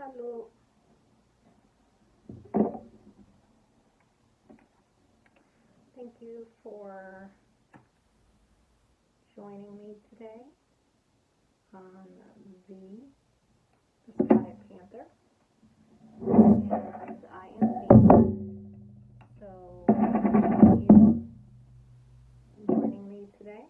Hello. Thank you for joining me today on the Spotted Panther. And I am me. So, appreciate you joining me today.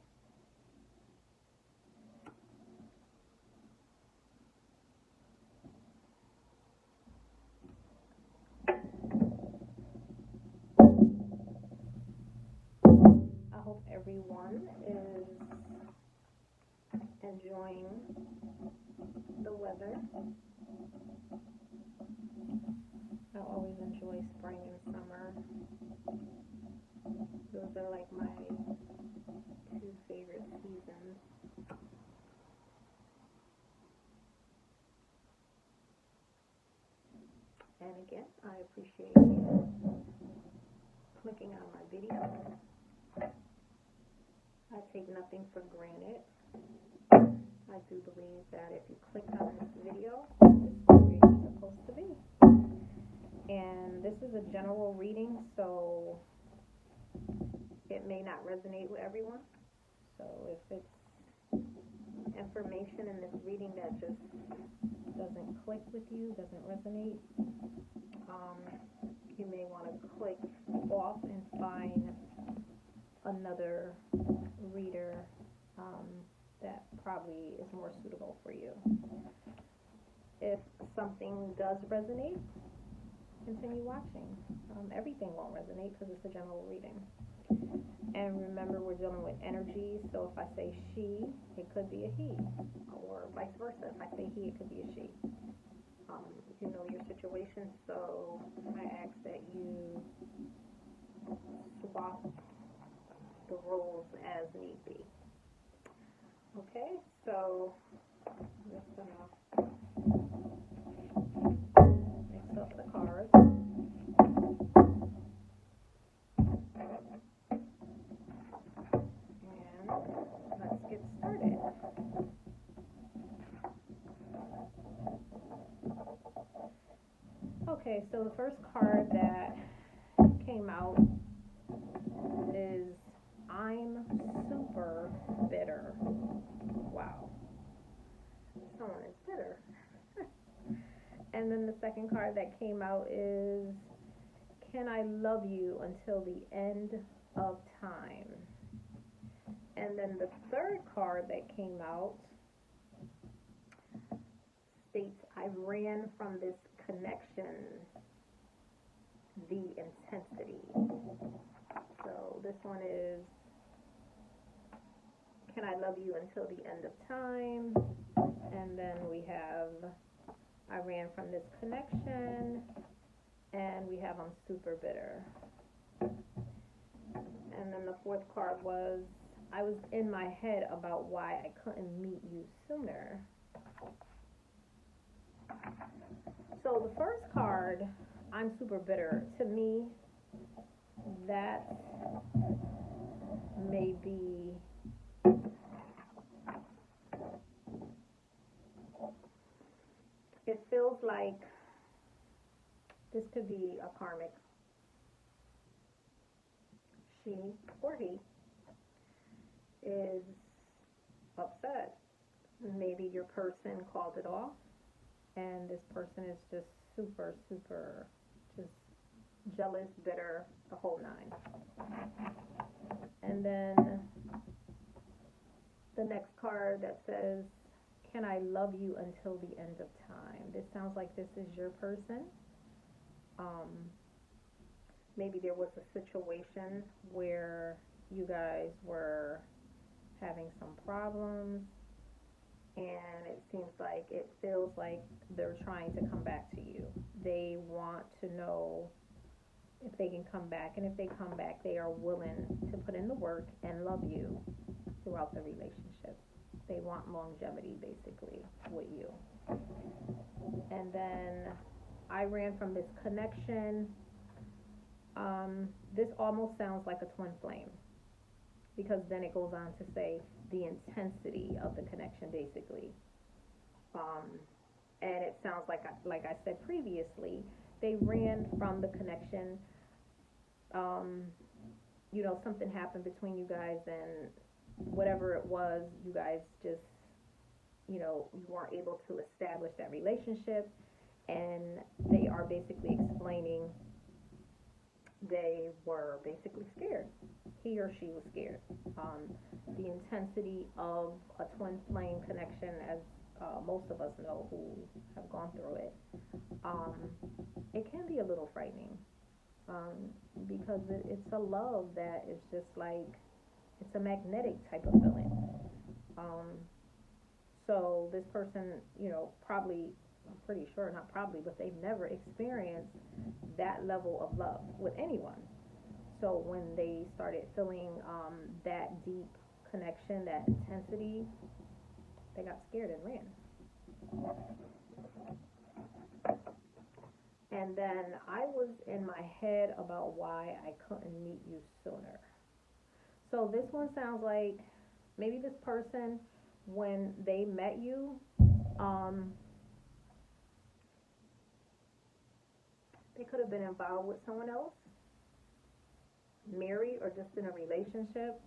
I hope everyone is enjoying the weather. I always enjoy spring and summer. Those are like my two favorite seasons. And again, I appreciate you clicking on my video. I take nothing for granted. I do believe that if you click on this video, this is where you're supposed to be. And this is a general reading, so it may not resonate with everyone. So if it's information in this reading that just doesn't click with you, doesn't resonate, you may want to click off and find another reader that probably is more suitable for you. If something does resonate, continue watching. Everything won't resonate because it's a general reading. And remember, we're dealing with energy, so if I say she, it could be a he, or vice versa. If I say he, it could be a she. You know your situation, so I ask that you swap the roles as need be. Okay, so I'm just gonna mix up the cards. And let's get started. Okay, so the first card that came out is I'm super bitter. Wow. Someone is bitter. And then the second card that came out is Can I love you until the end of time? And then the third card that came out states I ran from this connection, the intensity. So this one is Can I love you until the end of time? And then we have I ran from this connection, and we have I'm super bitter. And then the fourth card was I was in my head about why I couldn't meet you sooner. So the first card, I'm super bitter, to me, that may be it feels like this could be a karmic she or he is upset. Maybe your person called it off, and this person is just super, super just jealous, bitter, the whole nine. And then the next card that says, Can I love you until the end of time? This sounds like this is your person. Maybe there was a situation where you guys were having some problems, and it seems like it feels like they're trying to come back to you. They want to know if they can come back, and if they come back, they are willing to put in the work and love you throughout the relationship. They want longevity, basically, with you. And then I ran from this connection. This almost sounds like a twin flame, because then it goes on to say the intensity of the connection, basically. and it sounds like I said previously, they ran from the connection. Um, something happened between you guys, and whatever it was, you guys just, you weren't able to establish that relationship, and they are basically explaining they were basically scared. He or she was scared. The intensity of a twin flame connection, as most of us know who have gone through it, um, it can be a little frightening, um, because it's a love that is just like, it's a magnetic type of feeling. Um, so this person, probably, I'm pretty sure, not probably, but they've never experienced that level of love with anyone. So when they started feeling that deep connection, that intensity, they got scared and ran. And then I was in my head about why I couldn't meet you sooner. So this one sounds like maybe this person, when they met you, um, they could have been involved with someone else, married, or just in a relationship,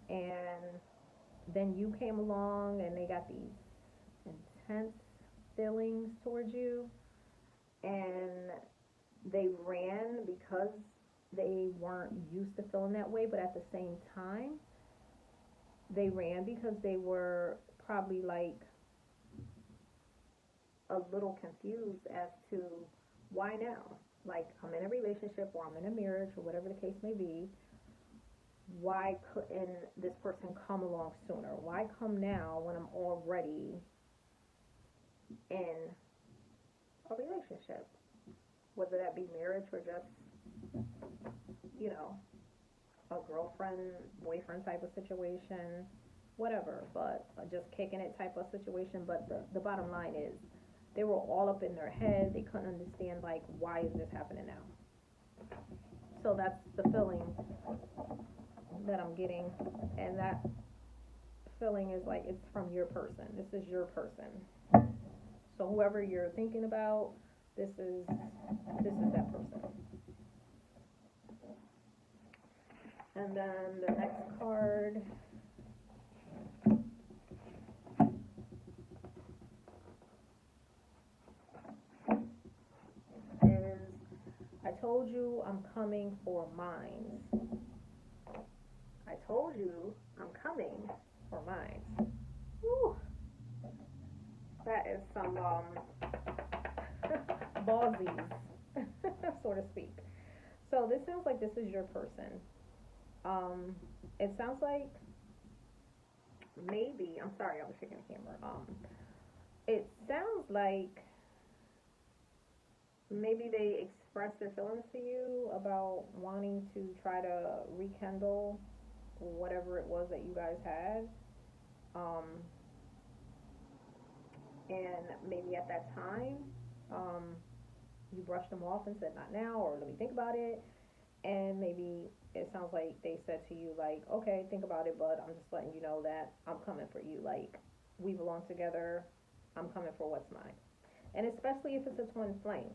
and then you came along and they got these intense feelings towards you, and they ran because they weren't used to feeling that way, but at the same time, they ran because they were probably like a little confused as to why now. Like, I'm in a relationship or I'm in a marriage or whatever the case may be. Why couldn't this person come along sooner? Why come now when I'm already in a relationship? Whether that be marriage or just, you know, a girlfriend, boyfriend type of situation, whatever, but just kicking it type of situation. But the bottom line is, they were all up in their head. They couldn't understand, like, why is this happening now? So that's the feeling that I'm getting, and that feeling is like it's from your person. This is your person. So whoever you're thinking about, this is that person. And then the next card is, I told you I'm coming for mine. I told you I'm coming for mine. Whew. That is some ballsies, so to speak. So this sounds like this is your person. Um, it sounds like maybe, I'm sorry, I was shaking the camera. It sounds like maybe they expressed their feelings to you about wanting to try to rekindle whatever it was that you guys had. Um, and maybe at that time, um, you brushed them off and said, not now, or let me think about it. And maybe it sounds like they said to you, like, okay, think about it, but I'm just letting you know that I'm coming for you. Like, we belong together. I'm coming for what's mine. And especially if it's a twin flame,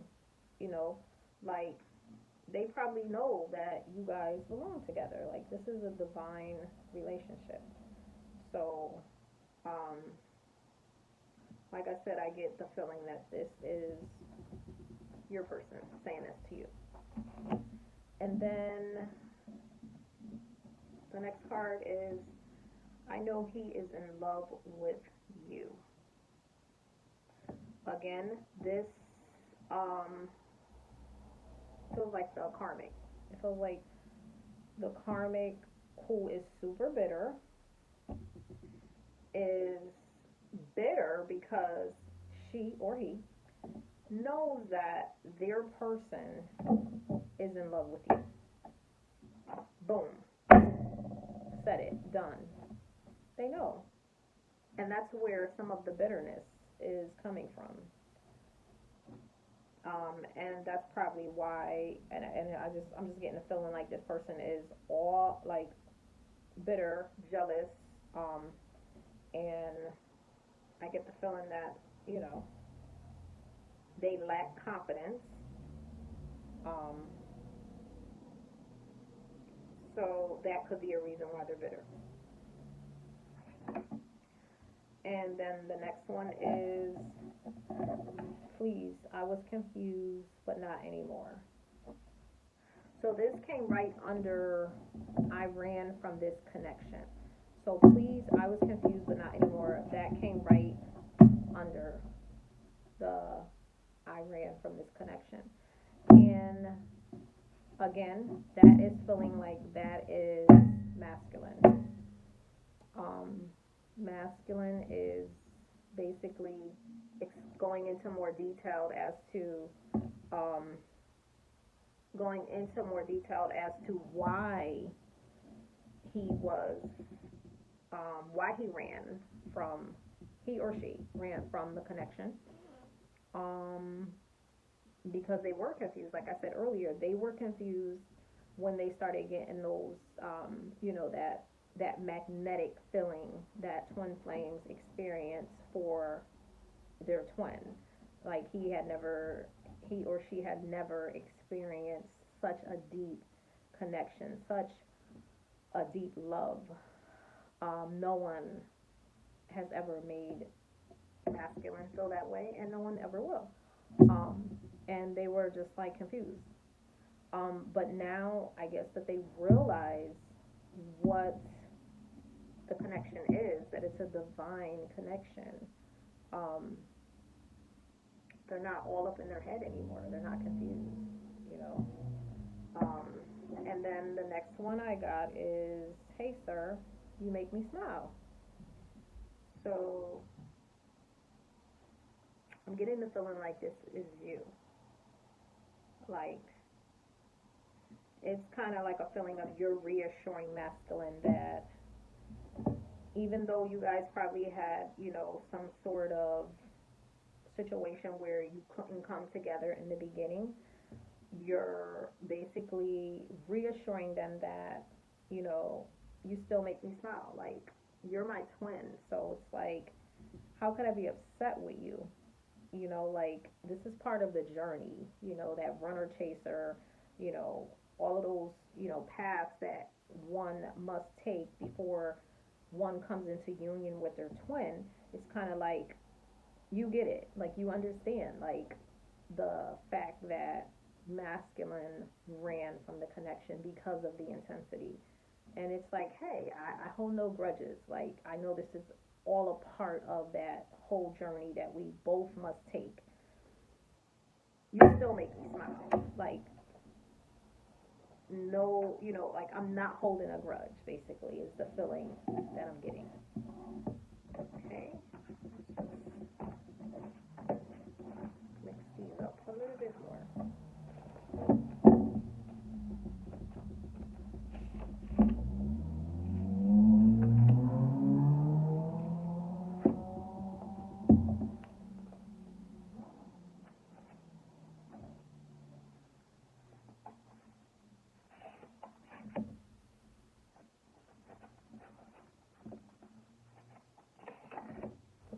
you know, like, they probably know that you guys belong together. Like, this is a divine relationship. So, um, like I said, I get the feeling that this is your person saying this to you. And then the next card is, I know he is in love with you. Again, this feels like the karmic. It feels like the karmic, who is super bitter, is bitter because she or he knows that their person is in love with you. Boom. Said it. Done. They know. And that's where some of the bitterness is coming from. And that's probably why, and I'm just getting a feeling like this person is all like bitter, jealous, and I get the feeling that, you know, they lack confidence. Um, so that could be a reason why they're bitter. And then the next one is, please, I was confused, but not anymore. So this came right under, I ran from this connection. So please, I was confused, but not anymore. That came right under the, I ran from this connection. And again, that is feeling like that is masculine. Um, Masculine is basically going into more detail as to um, going into more detail as to was why he ran from he or she ran from the connection. Um, because they were confused. Like I said earlier, they were confused when they started getting those, that magnetic feeling that twin flames experience for their twin. Like he or she had never experienced such a deep connection, such a deep love. No one has ever made masculine feel that way, and no one ever will. Um, and they were just like confused. But now I guess that they realize what the connection is, that it's a divine connection. Um, they're not all up in their head anymore. They're not confused, you know. Um, and then the next one I got is, hey, sir, you make me smile. So I'm getting the feeling like this is you. Like, it's kind of like a feeling of you're reassuring masculine that even though you guys probably had, some sort of situation where you couldn't come together in the beginning, you're basically reassuring them that, you still make me smile. Like, you're my twin. So it's like, how could I be upset with you? Like, this is part of the journey, that runner chaser, all of those, paths that one must take before one comes into union with their twin. It's kind of like, you get it. Like, you understand, like, the fact that masculine ran from the connection because of the intensity. And it's like, hey, I hold no grudges. Like, I know this is all a part of that whole journey that we both must take. You still make me smile. Like, no, like, I'm not holding a grudge, basically, is the feeling that I'm getting. Okay. Mix these up a little bit more.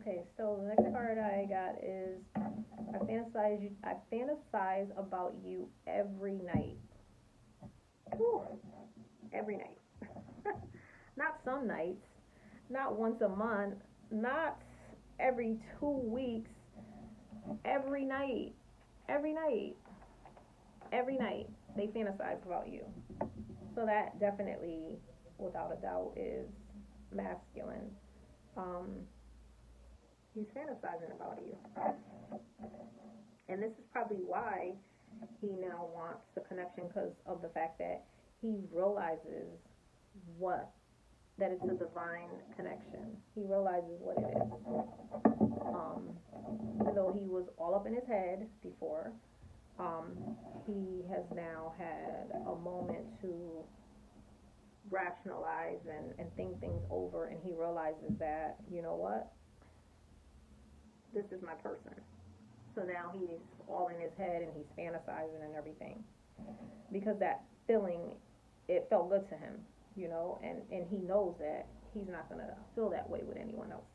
Okay, so the next card I got is, I fantasize about you every night. Whew, every night. Not some nights, not once a month, not every 2 weeks, every night, every night, every night they fantasize about you. So that definitely, without a doubt, is masculine. Um, he's fantasizing about you. And this is probably why he now wants the connection, because of the fact that he realizes what that it's a divine connection. He realizes what it is. Even though he was all up in his head before, he has now had a moment to rationalize and think things over, and he realizes that, you know what, this is my person. So now he's all in his head and he's fantasizing and everything, because that feeling, it felt good to him, and he knows that he's not going to feel that way with anyone else.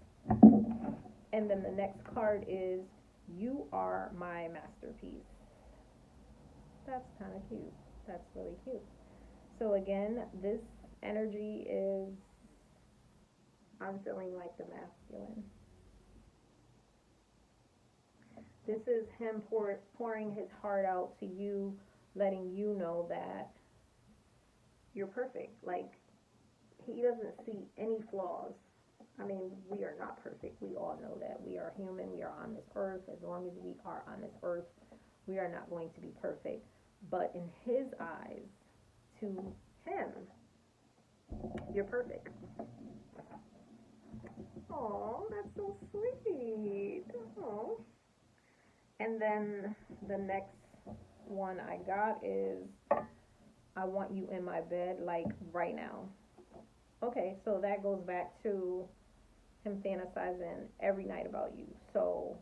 And then the next card is, You are my masterpiece. That's kind of cute. That's really cute. So again, this energy is, I'm feeling like the masculine. This is him pouring his heart out to you, letting you know that you're perfect. Like, he doesn't see any flaws. I mean, we are not perfect. We all know that. We are human. We are on this earth. As long as we are on this earth, we are not going to be perfect. But in his eyes, to him, you're perfect. Oh, that's so sweet. Oh. And then the next one I got is, I want you in my bed, like right now. Okay, so that goes back to him fantasizing every night about you. So,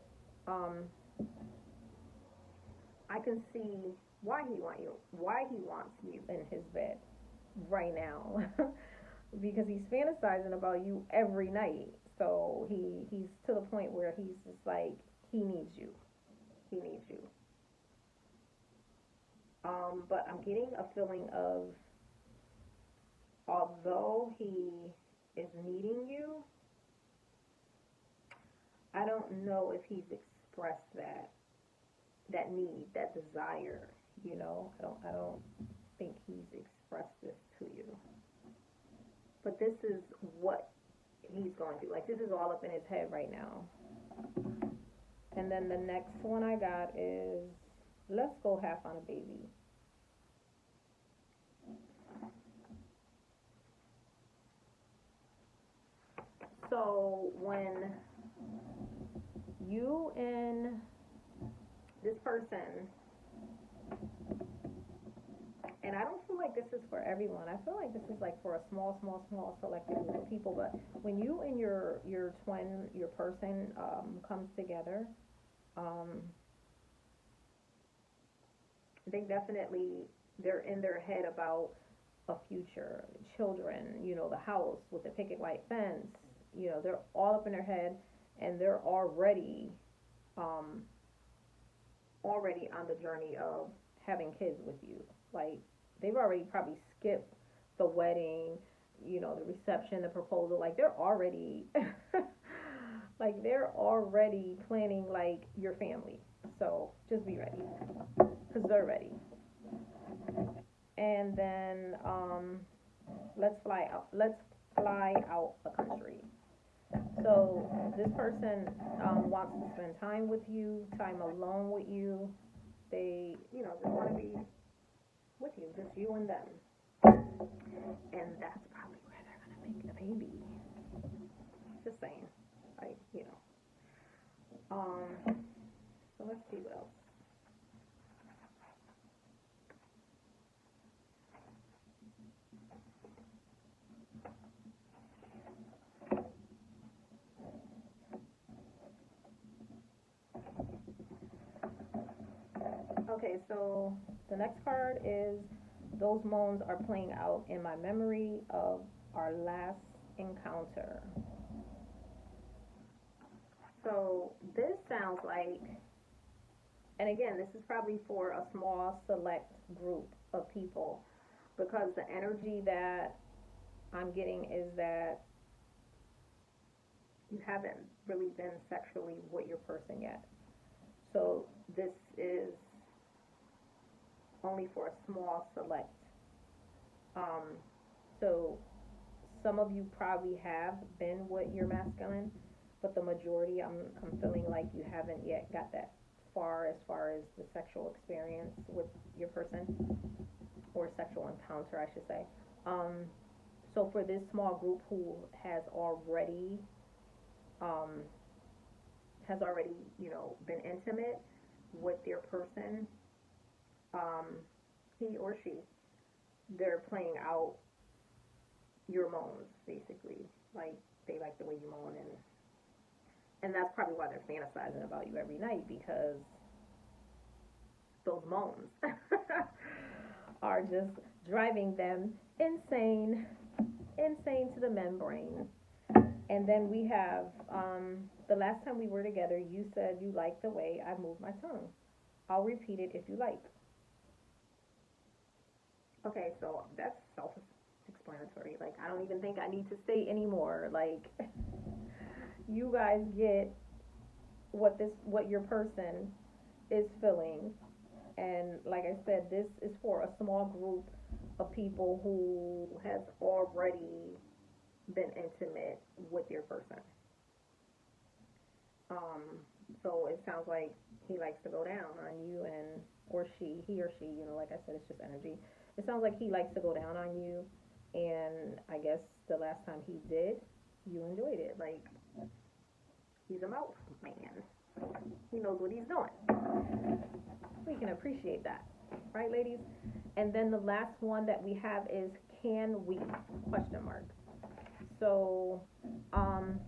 um, I can see why he wants you in his bed right now, because he's fantasizing about you every night. So he's to the point where he's just like, he needs you. He needs you. But I'm getting a feeling of, although he is needing you, I don't know if he's expressed that need, that desire. I don't think he's expressed this to you. But this is what he's going through. Like, this is all up in his head right now. And then the next one I got is, let's go half on a baby. So when you and this person, and I don't feel like this is for everyone. I feel like this is like for a small, small, small selected group of people. But when you and your twin, your person, comes together, um, they definitely, they're in their head about a future, children, the house with the picket white fence. They're all up in their head, and they're um, already on the journey of having kids with you. Like, they've already probably skipped the wedding, the reception, the proposal. Like, they're already like, they're already planning like your family. So just be ready, because they're ready. And then, let's fly out the country. So this person, wants to spend time with you, time alone with you. They, just want to be with you, just you and them. And that's probably where they're gonna make the baby. Just saying, like, So let's see what else. Okay, so the next card is, those moans are playing out in my memory of our last encounter. So this sounds like, and again, this is probably for a small select group of people, because the energy that I'm getting is that you haven't really been sexually with your person yet. So this is only for a small select. Um, so some of you probably have been with your masculine, but the majority, I'm feeling like you haven't yet got that far as the sexual experience with your person, or sexual encounter, I should say. Um, so for this small group who um, has already, been intimate with their person, um, he or she, they're playing out your moans, basically. Like, they like the way you moan, and that's probably why they're fantasizing about you every night, because those moans are just driving them insane to the membrane. And then we have the last time we were together, you said you liked the way I moved my tongue. I'll repeat it if you like. Okay, so that's self-explanatory. Like, I don't even think I need to say anymore. Like, you guys get what your person is feeling, and like I said, this is for a small group of people who has already been intimate with your person. Um, so it sounds like he likes to go down on you, and or he or she, like I said, it's just energy. It sounds like he likes to go down on you, and I guess the last time he did, you enjoyed it. Like, he's a mouth man. He knows what he's doing. We can appreciate that, right, ladies? And then the last one that we have is can we? Question mark. So, um,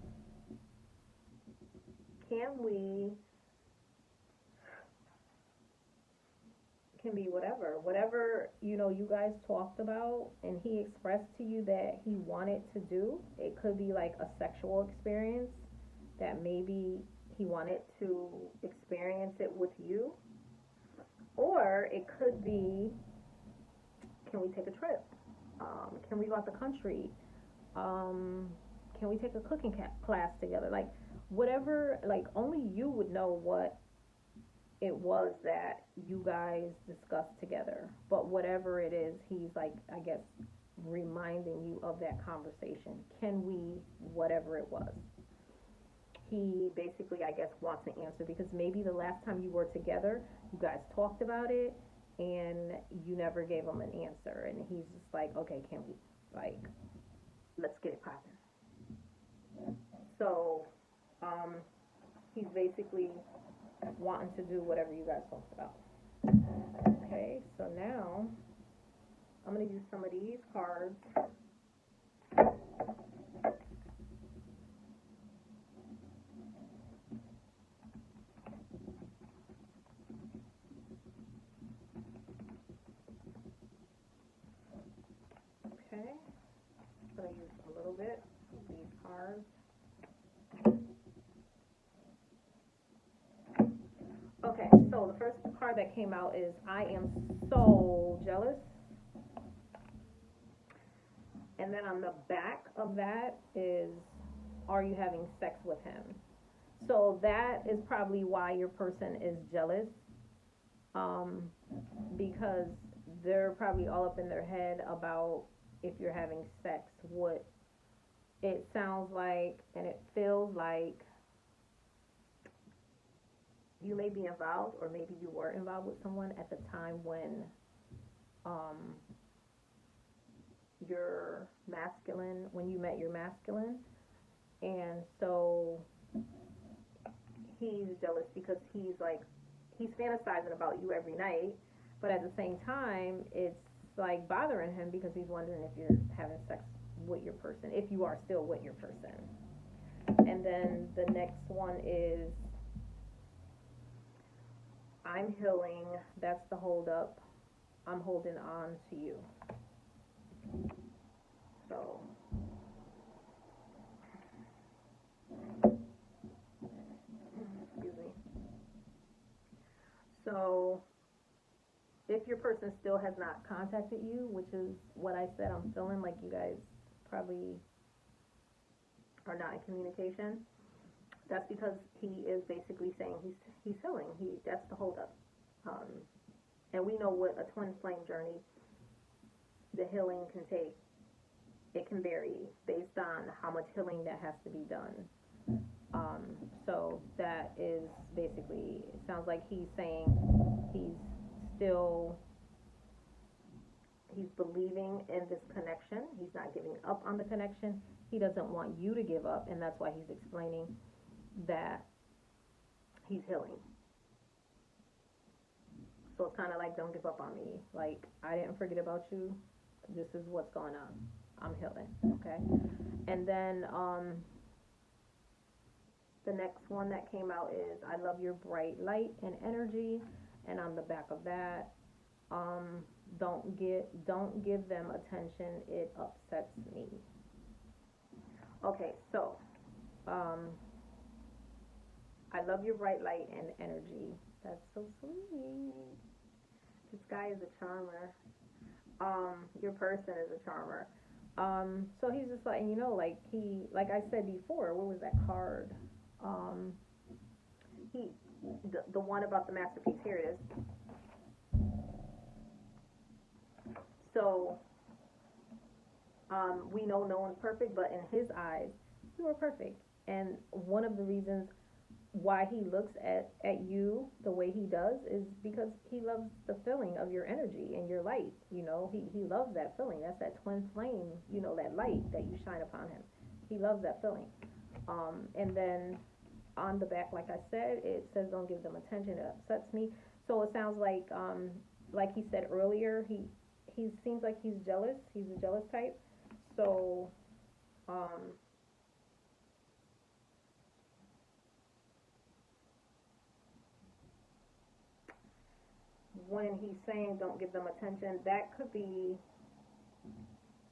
can we can be whatever you guys talked about, and he expressed to you that he wanted to do. It could be like a sexual experience that maybe he wanted to experience it with you, or it could be, can we take a trip? Can we go out the country? Um, can we take a cooking class together? Like, whatever, like, only you would know what it was that you guys discussed together. But whatever it is, he's like, I guess, reminding you of that conversation. Can we, whatever it was. He basically, I guess, wants an answer because maybe the last time you were together, you guys talked about it and you never gave him an answer. And he's just like, okay, can we, like, let's get it popping. So, he's basically wanting to do whatever you guys talked about. Okay, so now I'm going to use some of these cards. Okay, I'm going to use a little bit of these cards. Okay, so the first card that came out is I am so jealous. And then on the back of that is, are you having sex with him? So that is probably why your person is jealous, um, because they're probably all up in their head about if you're having sex, what it sounds like and it feels like you may be involved, or maybe you were involved with someone at the time when um, your masculine, when you met your masculine, and so he's jealous because he's fantasizing about you every night, but at the same time, it's like bothering him because he's wondering if you're having sex with your person, if you are still with your person. And then the next one is I'm healing. That's the hold up. I'm holding on to you. So, excuse me. So, if your person still has not contacted you, which is what I said, I'm feeling like you guys probably are not in communication. That's because he is basically saying he's healing. That's the holdup. And we know what a twin flame journey, the healing can take. It can vary based on how much healing that has to be done. Um, so that is basically, it sounds like he's saying he's still, he's believing in this connection. He's not giving up on the connection. He doesn't want you to give up, and that's why he's explaining that he's healing. So it's kind of like, don't give up on me. Like, I didn't forget about you. This is what's going on. I'm healing, okay? And then the next one that came out is I love your bright light and energy. And on the back of that, don't give them attention. It upsets me. Okay, so Um, I love your bright light and energy. That's so sweet. This guy is a charmer. Your person is a charmer. So he's just letting you know, like like I said before, what was that card? Um, he, the one about the masterpiece. Here it is. So, we know no one's perfect, but in his eyes, you are perfect. And one of the reasons why he looks at you the way he does is because he loves the feeling of your energy and your light. He loves that feeling. That's that twin flame, that light that you shine upon him. He loves that feeling. And then on the back, like I said, it says don't give them attention. It upsets me. So it sounds like he said earlier, he seems like he's jealous. He's a jealous type. So, um, when he's saying don't give them attention, that could be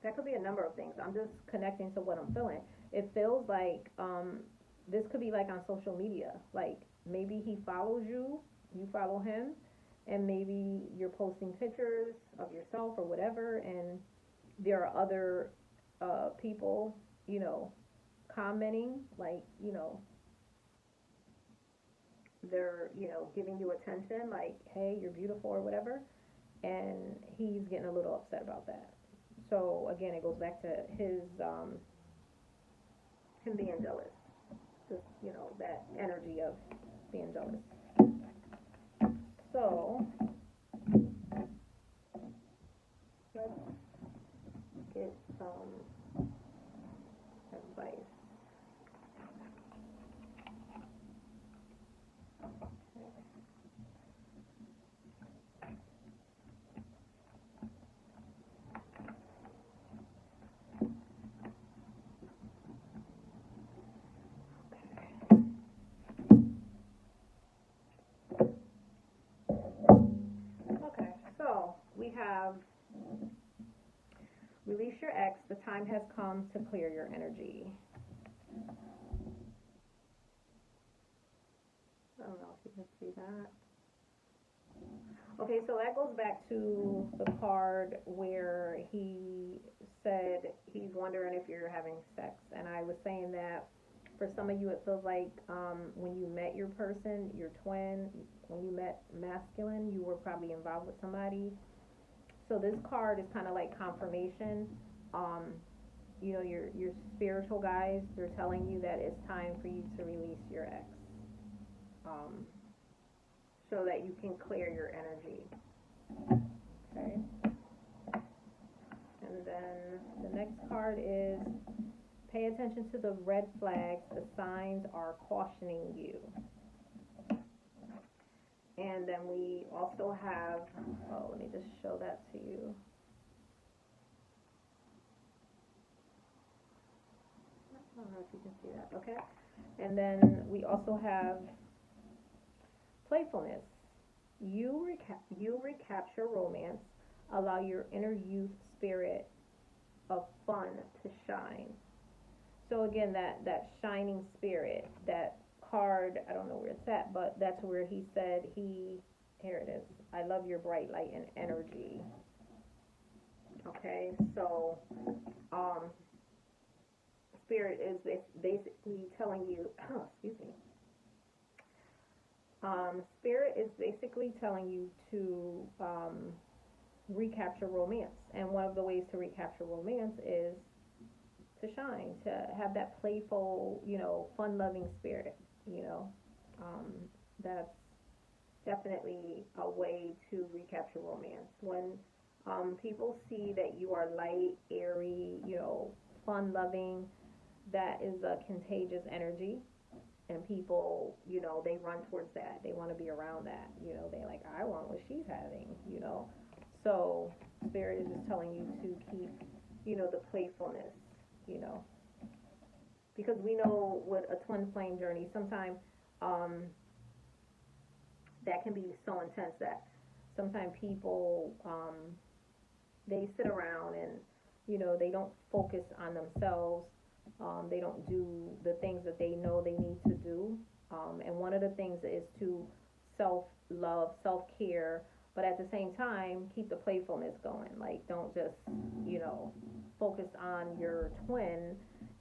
a number of things. I'm just connecting to what I'm feeling. It feels like this could be like on social media. Like maybe he follows you, you follow him, and maybe you're posting pictures of yourself or whatever, and there are other people, you know, commenting, like, they're, giving you attention, like, hey, you're beautiful or whatever, and he's getting a little upset about that. So again, it goes back to him being jealous. Just, that energy of being jealous. So let's get some advice. Okay, so we have release your ex. The time has come to clear your energy. I don't know if you can see that. Okay, so that goes back to the card where he said he's wondering if you're having sex. And I was saying that for some of you, it feels like when you met your person, your twin, when you met masculine, you were probably involved with somebody. So this card is kind of like confirmation. Um, your spiritual guys, they're telling you that it's time for you to release your ex, um, so that you can clear your energy. Okay. And then the next card is pay attention to the red flags. The signs are cautioning you. And then we also have, oh, let me just show that to you. I don't know if you can see that. Okay. And then we also have playfulness. You recapture romance. Allow your inner youth spirit of fun to shine. So again, that shining spirit, that card, I don't know where it's at, but that's where he said here it is. I love your bright light and energy. Okay, so um, spirit is basically telling you, excuse me. Spirit is basically telling you to recapture romance, and one of the ways to recapture romance is to shine, to have that playful, fun-loving spirit. You know, um, that's definitely a way to recapture romance. When people see that you are light, airy, fun-loving, that is a contagious energy, and people, they run towards that. They want to be around that. They like, I want what she's having. So spirit is just telling you to keep, the playfulness, you know, because we know with a twin flame journey, sometimes um, that can be so intense that sometimes people they sit around and they don't focus on themselves. They don't do the things that they know they need to do. And one of the things is to self love, self care, but at the same time, keep the playfulness going. Like, don't just, you know, focus on your twin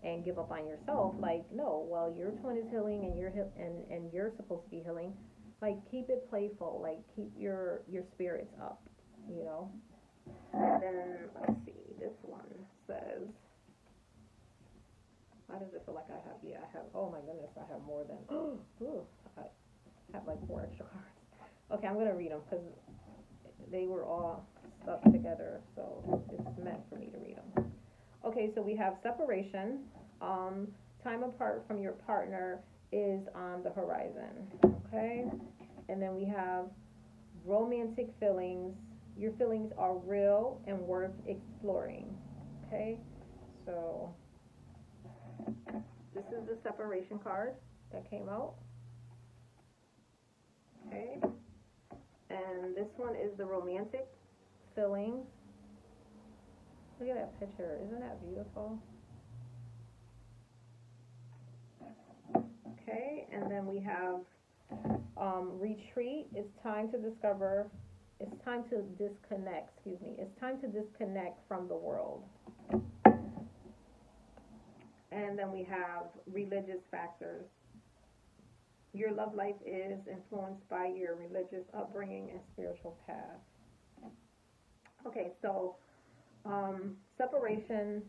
and give up on yourself. Like, no, well, your twin is healing and and you're supposed to be healing. Like, keep it playful. Like, keep your spirits up, you know. And then let's see, this one says, why does it feel like I have? Yeah, I have. Oh my goodness, I have more than. Ooh, I have like 4 extra cards. Okay, I'm gonna read them because they were all stuck together, so it's meant for me to read them. Okay, so we have separation. Um, Time apart from your partner is on the horizon. Okay, and then we have romantic feelings. Your feelings are real and worth exploring. Okay, so this is the separation card that came out. Okay, and this one is the romantic feelings. Look at that picture. Isn't that beautiful? Okay, and then we have retreat. It's time to discover. It's time to disconnect. Excuse me. It's time to disconnect from the world. And then we have religious factors. Your love life is influenced by your religious upbringing and spiritual path. Okay, so separation,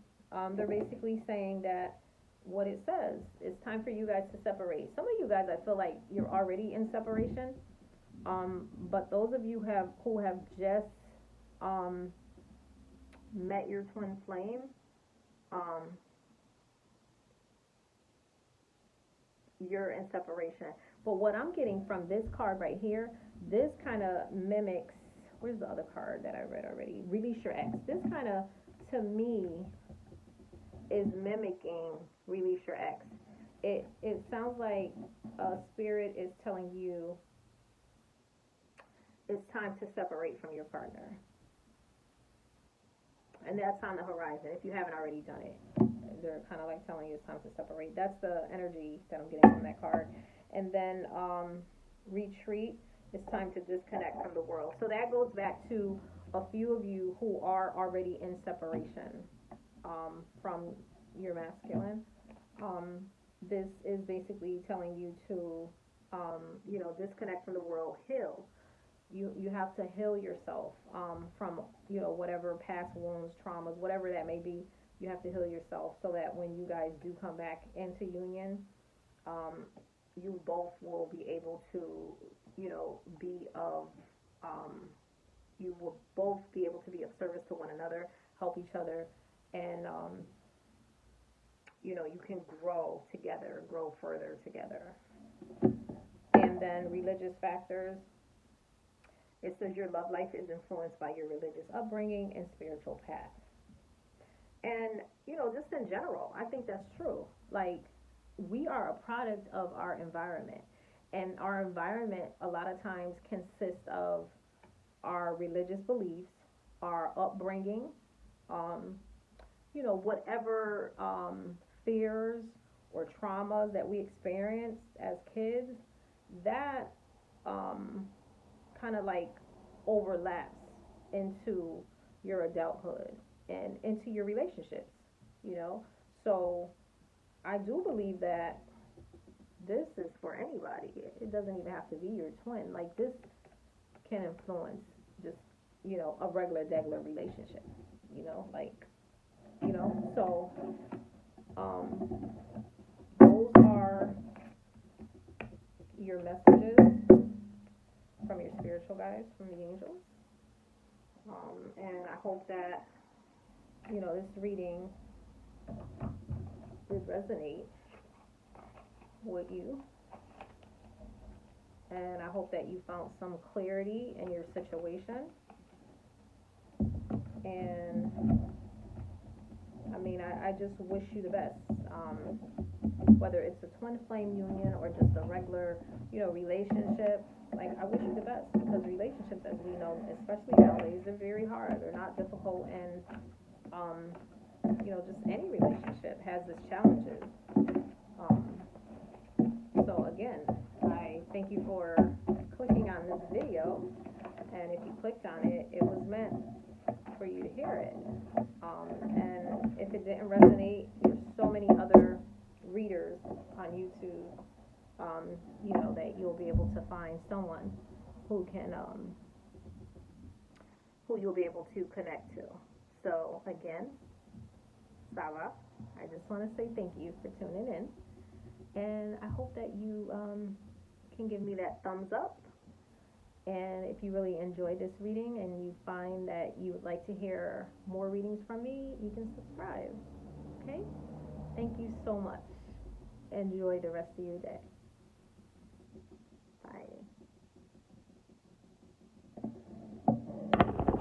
they're basically saying that what it says, it's time for you guys to separate. Some of you guys, I feel like you're already in separation, but those of you who have just um, met your twin flame, um, you're in separation. But what I'm getting from this card right here, this kind of mimics. Where's the other card that I read already? Release your ex. This kind of, to me, is mimicking release your ex. It sounds like a spirit is telling you it's time to separate from your partner, and that's on the horizon. If you haven't already done it, they're kind of like telling you it's time to separate. That's the energy that I'm getting from that card. And then retreat. It's time to disconnect from the world. So that goes back to a few of you who are already in separation from your masculine. Um, this is basically telling you to, disconnect from the world, heal. You have to heal yourself from whatever past wounds, traumas, whatever that may be. You have to heal yourself so that when you guys do come back into union, um, you both will be able to be of you will both be able to be of service to one another, help each other, and you can grow together, grow further together. And then religious factors. It says your love life is influenced by your religious upbringing and spiritual path. And, just in general, I think that's true. Like, we are a product of our environment. And our environment, a lot of times, consists of our religious beliefs, our upbringing, um, whatever fears or traumas that we experienced as kids, that um, kind of like overlaps into your adulthood and into your relationships, you know. So I do believe that this is for anybody. It doesn't even have to be your twin. Like, this can influence just, a regular degular relationship, like, so those are your messages from your spiritual guides, from the angels. And I hope that, this reading did resonate with you. And I hope that you found some clarity in your situation. And I mean, I just wish you the best. Whether it's a twin flame union or just a regular, relationship, like, I wish you the best, because relationships, as we know, especially nowadays, they're very hard. They're not difficult, and just any relationship has its challenges. Um, so again, I thank you for clicking on this video, and if you clicked on it, it was meant for you to hear it. And if it didn't resonate, there's so many other readers on YouTube, that you'll be able to find someone who can, who you'll be able to connect to. So again, Sarah, I just want to say thank you for tuning in, and I hope that you can give me that thumbs up. And if you really enjoyed this reading and you find that you would like to hear more readings from me, you can subscribe. Okay? Thank you so much. Enjoy the rest of your day. Bye.